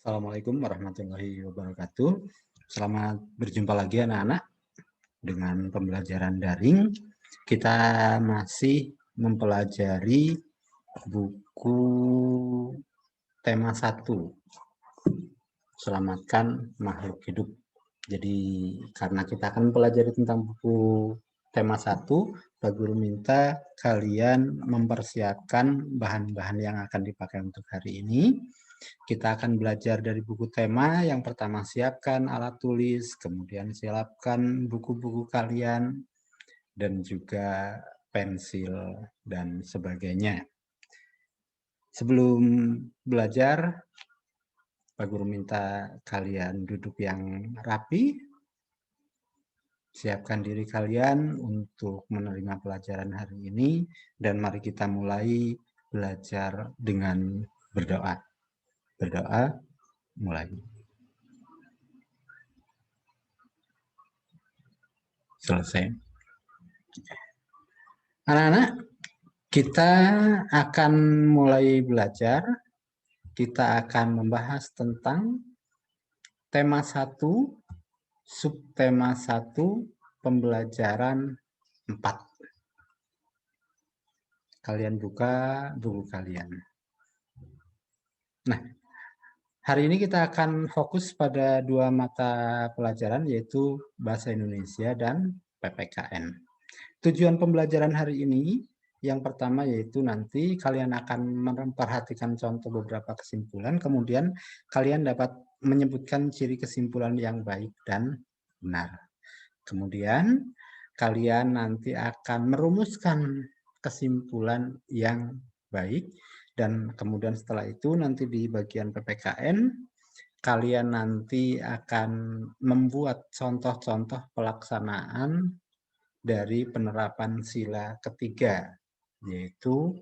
Assalamualaikum warahmatullahi wabarakatuh. Selamat berjumpa lagi anak-anak dengan pembelajaran daring. Kita masih mempelajari buku tema 1, Selamatkan Makhluk Hidup. Jadi karena kita akan mempelajari tentang buku tema 1, Pak Guru minta kalian mempersiapkan bahan-bahan yang akan dipakai untuk hari ini. Kita akan belajar dari buku tema. Yang pertama, siapkan alat tulis, kemudian siapkan buku-buku kalian, dan juga pensil, dan sebagainya. Sebelum belajar, Pak Guru minta kalian duduk yang rapi, siapkan diri kalian untuk menerima pelajaran hari ini, dan mari kita mulai belajar dengan berdoa. Berdoa, mulai. Selesai. Anak-anak, kita akan mulai belajar. Kita akan membahas tentang tema 1, subtema 1, pembelajaran 4. Kalian buka buku kalian. Nah, hari ini kita akan fokus pada 2 mata pelajaran, yaitu Bahasa Indonesia dan PPKN. Tujuan pembelajaran hari ini yang pertama yaitu nanti kalian akan memperhatikan contoh beberapa kesimpulan, kemudian kalian dapat menyebutkan ciri kesimpulan yang baik dan benar. Kemudian kalian nanti akan merumuskan kesimpulan yang baik, dan kemudian setelah itu nanti di bagian PPKN kalian nanti akan membuat contoh-contoh pelaksanaan dari penerapan sila ketiga, yaitu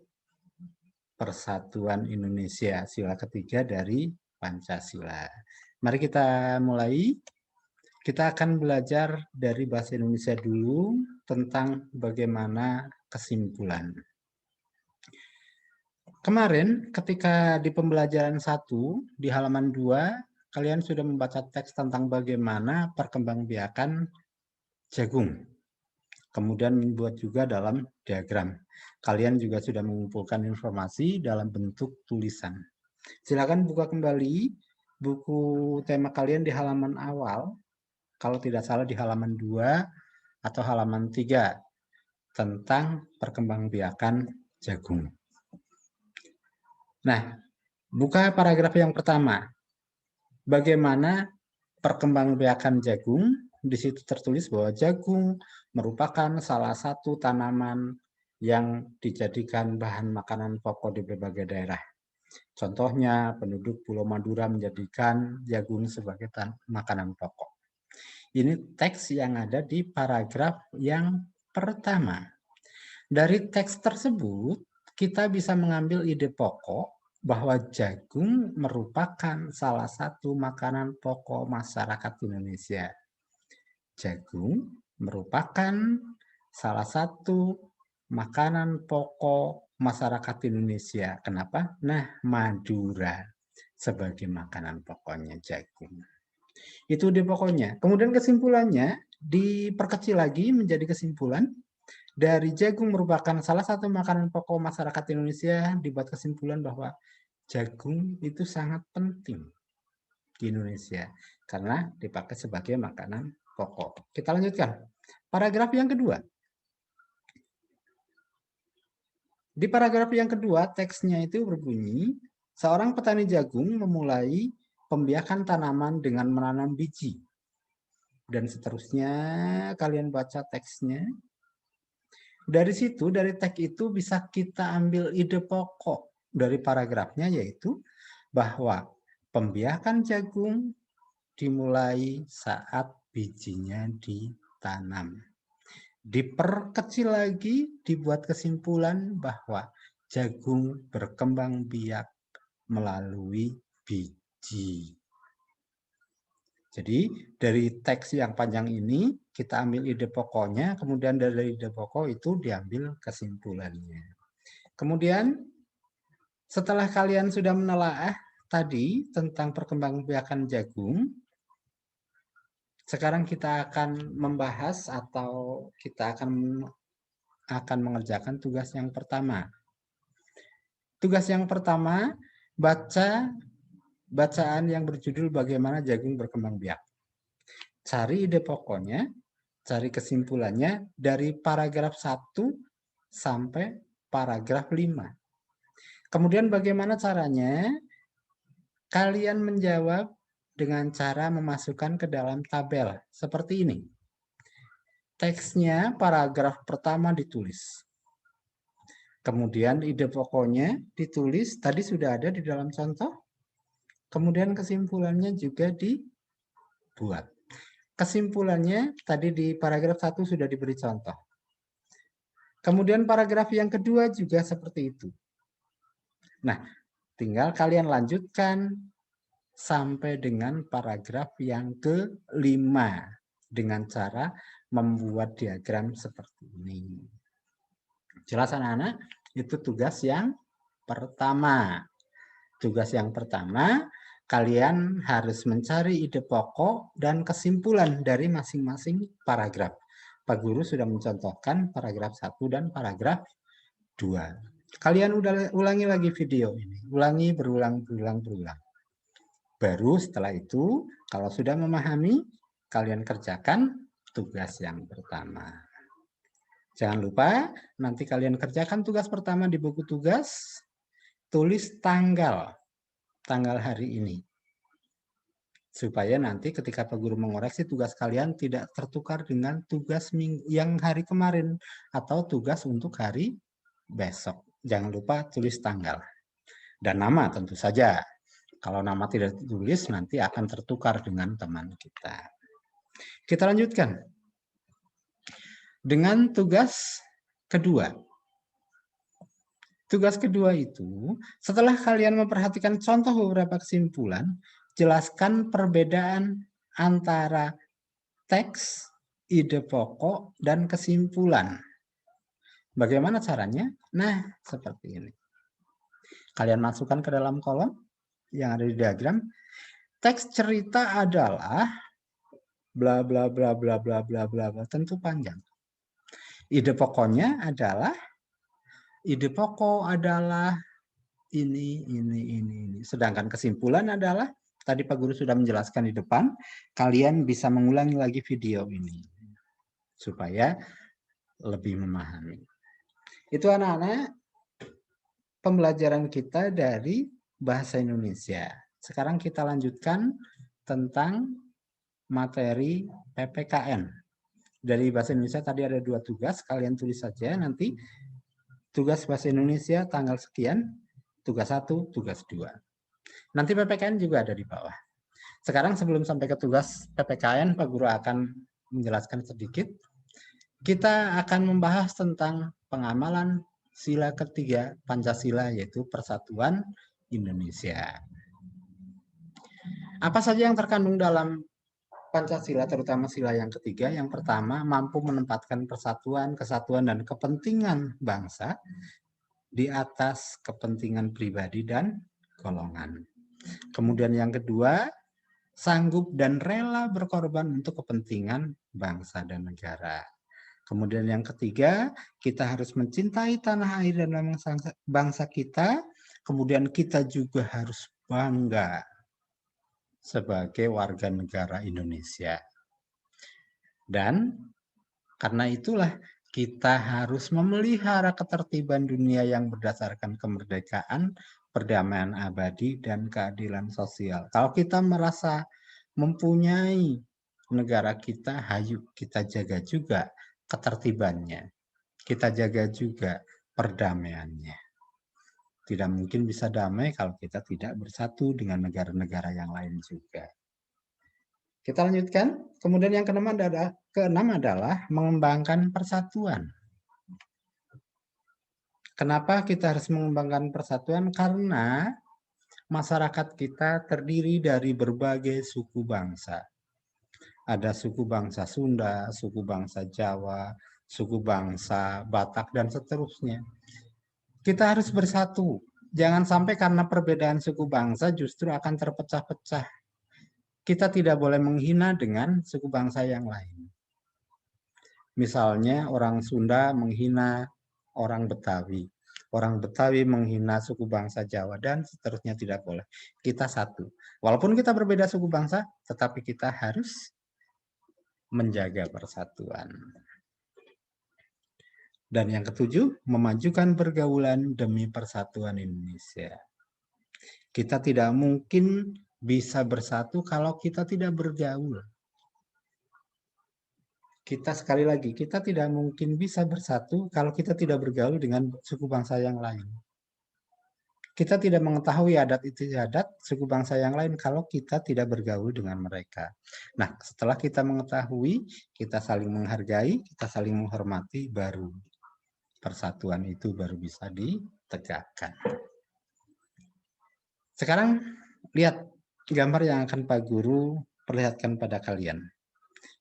Persatuan Indonesia, sila ketiga dari Pancasila. Mari kita mulai. Kita akan belajar dari Bahasa Indonesia dulu tentang bagaimana kesimpulan. Kemarin ketika di pembelajaran 1 di halaman 2, kalian sudah membaca teks tentang bagaimana perkembangbiakan jagung. Kemudian membuat juga dalam diagram. Kalian juga sudah mengumpulkan informasi dalam bentuk tulisan. Silakan buka kembali buku tema kalian di halaman awal, kalau tidak salah di halaman 2 atau halaman 3, tentang perkembangbiakan jagung. Nah, buka paragraf yang pertama. Bagaimana perkembangbiakan jagung? Di situ tertulis bahwa jagung merupakan salah satu tanaman yang dijadikan bahan makanan pokok di berbagai daerah. Contohnya, penduduk Pulau Madura menjadikan jagung sebagai makanan pokok. Ini teks yang ada di paragraf yang pertama. Dari teks tersebut, kita bisa mengambil ide pokok bahwa jagung merupakan salah satu makanan pokok masyarakat Indonesia. Jagung merupakan salah satu makanan pokok masyarakat Indonesia. Kenapa? Nah, Madura sebagai makanan pokoknya jagung. Itu ide pokoknya. Kemudian kesimpulannya diperkecil lagi menjadi kesimpulan. Dari jagung merupakan salah satu makanan pokok masyarakat Indonesia, dibuat kesimpulan bahwa jagung itu sangat penting di Indonesia karena dipakai sebagai makanan pokok. Kita lanjutkan. Paragraf yang kedua. Di paragraf yang kedua, teksnya itu berbunyi, seorang petani jagung memulai pembiakan tanaman dengan menanam biji. Dan seterusnya, kalian baca teksnya. Dari situ, dari teks itu bisa kita ambil ide pokok dari paragrafnya, yaitu bahwa pembiakan jagung dimulai saat bijinya ditanam. Diperkecil lagi, dibuat kesimpulan bahwa jagung berkembang biak melalui biji. Jadi dari teks yang panjang ini kita ambil ide pokoknya, kemudian dari ide pokok itu diambil kesimpulannya. Kemudian setelah kalian sudah menelaah tadi tentang perkembangbiakan jagung, sekarang kita akan membahas atau kita akan mengerjakan tugas yang pertama. Tugas yang pertama, baca bacaan yang berjudul Bagaimana Jagung Berkembang Biak. Cari ide pokoknya, cari kesimpulannya dari paragraf 1 sampai paragraf 5. Kemudian bagaimana caranya? Kalian menjawab dengan cara memasukkan ke dalam tabel seperti ini. Teksnya paragraf pertama ditulis. Kemudian ide pokoknya ditulis, tadi sudah ada di dalam contoh. Kemudian kesimpulannya juga dibuat. Kesimpulannya tadi di paragraf 1 sudah diberi contoh. Kemudian paragraf yang kedua juga seperti itu. Nah, tinggal kalian lanjutkan sampai dengan paragraf yang kelima dengan cara membuat diagram seperti ini. Jelas anak-anak? Itu tugas yang pertama. Tugas yang pertama, kalian harus mencari ide pokok dan kesimpulan dari masing-masing paragraf. Pak Guru sudah mencontohkan paragraf 1 dan paragraf 2. Kalian ulangi lagi video ini. Ulangi berulang. Baru setelah itu, kalau sudah memahami, kalian kerjakan tugas yang pertama. Jangan lupa, nanti kalian kerjakan tugas pertama di buku tugas, tulis tanggal hari ini. Supaya nanti ketika Pak Guru mengoreksi tugas kalian tidak tertukar dengan tugas yang hari kemarin atau tugas untuk hari besok. Jangan lupa tulis tanggal. Dan nama tentu saja. Kalau nama tidak ditulis nanti akan tertukar dengan teman kita. Kita lanjutkan. Dengan tugas kedua. Tugas kedua itu, setelah kalian memperhatikan contoh beberapa kesimpulan, jelaskan perbedaan antara teks, ide pokok, dan kesimpulan. Bagaimana caranya? Nah, seperti ini. Kalian masukkan ke dalam kolom yang ada di diagram. Teks cerita adalah bla bla bla bla bla bla bla, tentu panjang. Ide pokok adalah ini. Sedangkan kesimpulan adalah tadi Pak Guru sudah menjelaskan di depan, kalian bisa mengulangi lagi video ini supaya lebih memahami. Itu anak-anak pembelajaran kita dari bahasa Indonesia. Sekarang kita lanjutkan tentang materi PPKN. Dari bahasa Indonesia tadi ada 2 tugas, kalian tulis saja nanti tugas bahasa Indonesia tanggal sekian, tugas 1, tugas 2. Nanti PPKN juga ada di bawah. Sekarang sebelum sampai ke tugas PPKN, Pak Guru akan menjelaskan sedikit. Kita akan membahas tentang pengamalan sila ketiga Pancasila, yaitu Persatuan Indonesia. Apa saja yang terkandung dalam Pancasila, terutama sila yang ketiga? Yang pertama, mampu menempatkan persatuan, kesatuan, dan kepentingan bangsa di atas kepentingan pribadi dan golongan. Kemudian yang kedua, sanggup dan rela berkorban untuk kepentingan bangsa dan negara. Kemudian yang ketiga, kita harus mencintai tanah air dan bangsa kita. Kemudian kita juga harus bangga sebagai warga negara Indonesia. Dan karena itulah kita harus memelihara ketertiban dunia yang berdasarkan kemerdekaan, perdamaian abadi, dan keadilan sosial. Kalau kita merasa mempunyai negara kita, hayu kita jaga juga ketertibannya. Kita jaga juga perdamaiannya. Tidak mungkin bisa damai kalau kita tidak bersatu dengan negara-negara yang lain juga. Kita lanjutkan. Kemudian yang keenam adalah mengembangkan persatuan. Kenapa kita harus mengembangkan persatuan? Karena masyarakat kita terdiri dari berbagai suku bangsa. Ada suku bangsa Sunda, suku bangsa Jawa, suku bangsa Batak, dan seterusnya. Kita harus bersatu Jangan sampai karena perbedaan suku bangsa justru akan terpecah-pecah. Kita tidak boleh menghina dengan suku bangsa yang lain. Misalnya orang Sunda menghina orang Betawi. Orang Betawi menghina suku bangsa Jawa dan seterusnya, tidak boleh. Kita satu. Walaupun kita berbeda suku bangsa, tetapi kita harus menjaga persatuan. Dan yang ketujuh, memajukan pergaulan demi persatuan Indonesia. Kita tidak mungkin bisa bersatu kalau kita tidak bergaul. Kita sekali lagi, kita tidak mungkin bisa bersatu kalau kita tidak bergaul dengan suku bangsa yang lain. Kita tidak mengetahui adat istiadat suku bangsa yang lain kalau kita tidak bergaul dengan mereka. Nah, setelah kita mengetahui, kita saling menghargai, kita saling menghormati, baru persatuan itu baru bisa ditegakkan. Sekarang lihat gambar yang akan Pak Guru perlihatkan pada kalian.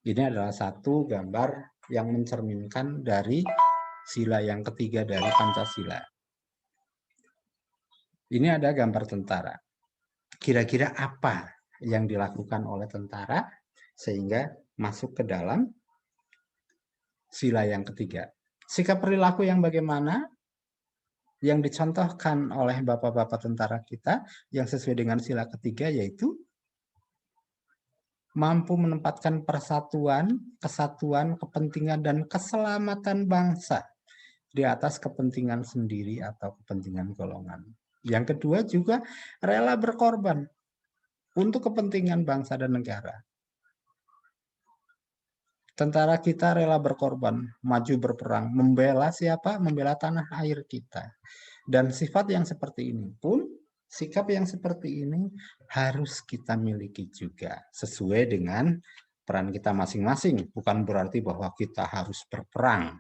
Ini adalah satu gambar yang mencerminkan dari sila yang ketiga dari Pancasila. Ini ada gambar tentara. Kira-kira apa yang dilakukan oleh tentara sehingga masuk ke dalam sila yang ketiga? Sikap perilaku yang bagaimana yang dicontohkan oleh bapak-bapak tentara kita yang sesuai dengan sila ketiga, yaitu mampu menempatkan persatuan, kesatuan, kepentingan, dan keselamatan bangsa di atas kepentingan sendiri atau kepentingan golongan. Yang kedua juga rela berkorban untuk kepentingan bangsa dan negara. Tentara kita rela berkorban, maju berperang, membela siapa? Membela tanah air kita. Dan sifat yang seperti ini pun, sikap yang seperti ini harus kita miliki juga sesuai dengan peran kita masing-masing. Bukan berarti bahwa kita harus berperang.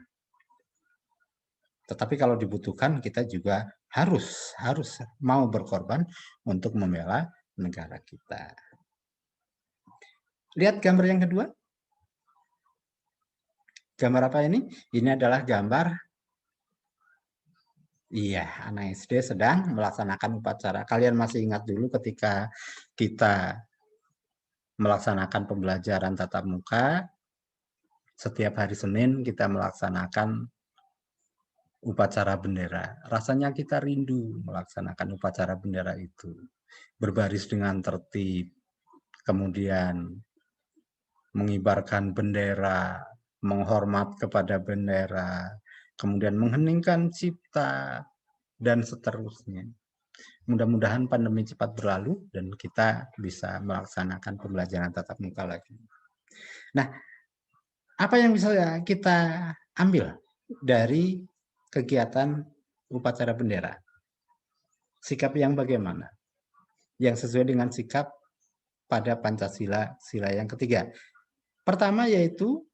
Tetapi kalau dibutuhkan kita juga harus mau berkorban untuk membela negara kita. Lihat gambar yang kedua. Gambar apa ini? Ini adalah gambar, iya, anak SD sedang melaksanakan upacara. Kalian masih ingat dulu ketika kita melaksanakan pembelajaran tatap muka, setiap hari Senin kita melaksanakan upacara bendera. Rasanya kita rindu melaksanakan upacara bendera itu. Berbaris dengan tertib, kemudian mengibarkan bendera, menghormat kepada bendera, kemudian mengheningkan cipta, dan seterusnya. Mudah-mudahan pandemi cepat berlalu dan kita bisa melaksanakan pembelajaran tatap muka lagi. Nah, apa yang bisa kita ambil dari kegiatan upacara bendera? Sikap yang bagaimana? Yang sesuai dengan sikap pada Pancasila, sila yang ketiga. Pertama yaitu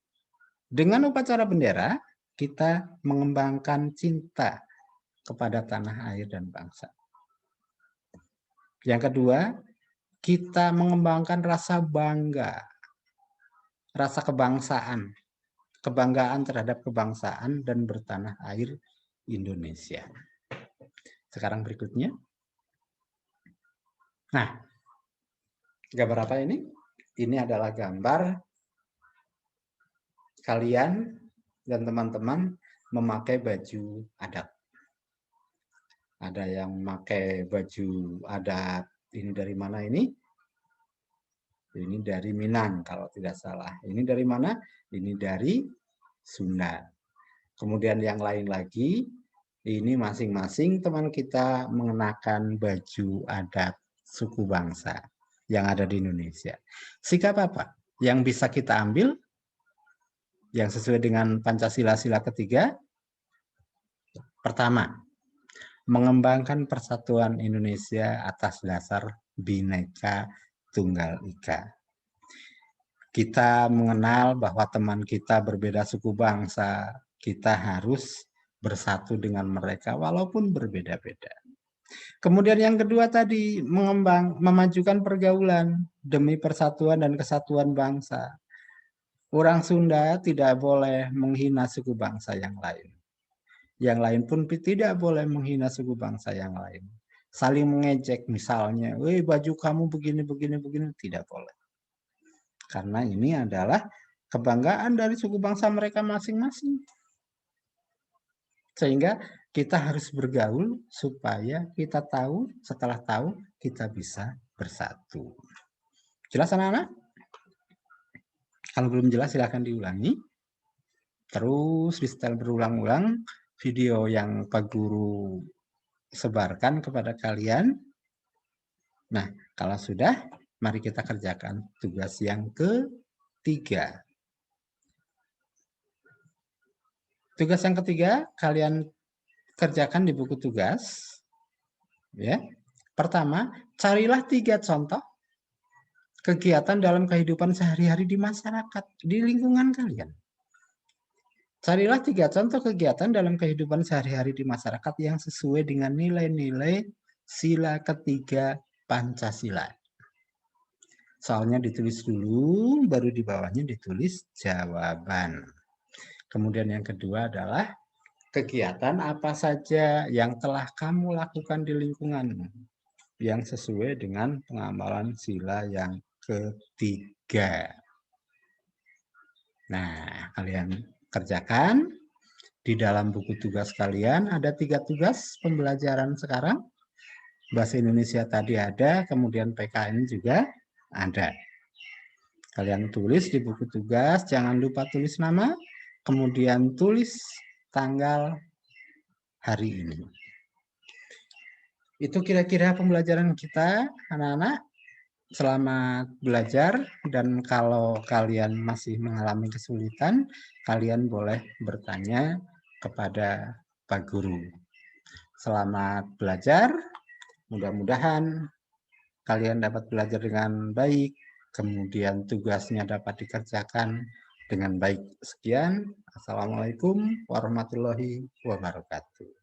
dengan upacara bendera, kita mengembangkan cinta kepada tanah air dan bangsa. Yang kedua, kita mengembangkan rasa bangga, rasa kebangsaan, kebanggaan terhadap kebangsaan dan bertanah air Indonesia. Sekarang berikutnya. Nah, gambar apa ini? Ini adalah gambar kalian dan teman-teman memakai baju adat. Ada yang memakai baju adat, ini dari mana ini? Ini dari Minang kalau tidak salah. Ini dari mana? Ini dari Sunda. Kemudian yang lain lagi, ini masing-masing teman kita mengenakan baju adat suku bangsa yang ada di Indonesia. Sikap apa yang bisa kita ambil yang sesuai dengan Pancasila sila ketiga? Pertama, mengembangkan persatuan Indonesia atas dasar Bhinneka Tunggal Ika. Kita mengenal bahwa teman kita berbeda suku bangsa, kita harus bersatu dengan mereka walaupun berbeda-beda. Kemudian yang kedua tadi, memajukan pergaulan demi persatuan dan kesatuan bangsa. Orang Sunda tidak boleh menghina suku bangsa yang lain. Yang lain pun tidak boleh menghina suku bangsa yang lain. saling mengejek misalnya, "Weh, baju kamu begini begini begini," tidak boleh. Karena ini adalah kebanggaan dari suku bangsa mereka masing-masing. Sehingga kita harus bergaul supaya kita tahu, setelah tahu kita bisa bersatu. Jelas anak-anak? Kalau belum jelas silahkan diulangi. Terus di setel berulang-ulang video yang Pak Guru sebarkan kepada kalian. Nah, kalau sudah, mari kita kerjakan tugas yang ketiga. Tugas yang ketiga, kalian kerjakan di buku tugas. Ya. Pertama, carilah 3 contoh kegiatan dalam kehidupan sehari-hari di masyarakat, di lingkungan kalian. Carilah 3 contoh kegiatan dalam kehidupan sehari-hari di masyarakat yang sesuai dengan nilai-nilai sila ketiga Pancasila. Soalnya ditulis dulu, baru di bawahnya ditulis jawaban. Kemudian yang kedua adalah kegiatan apa saja yang telah kamu lakukan di lingkunganmu yang sesuai dengan pengamalan sila yang ketiga. Nah, kalian kerjakan. Di dalam buku tugas kalian ada 3 tugas pembelajaran sekarang. Bahasa Indonesia tadi ada, kemudian PKN juga ada. Kalian tulis di buku tugas, jangan lupa tulis nama, kemudian tulis tanggal hari ini. Itu kira-kira pembelajaran kita, anak-anak. Selamat belajar, dan kalau kalian masih mengalami kesulitan, kalian boleh bertanya kepada Pak Guru. Selamat belajar, mudah-mudahan kalian dapat belajar dengan baik, kemudian tugasnya dapat dikerjakan dengan baik. Sekian, Assalamualaikum warahmatullahi wabarakatuh.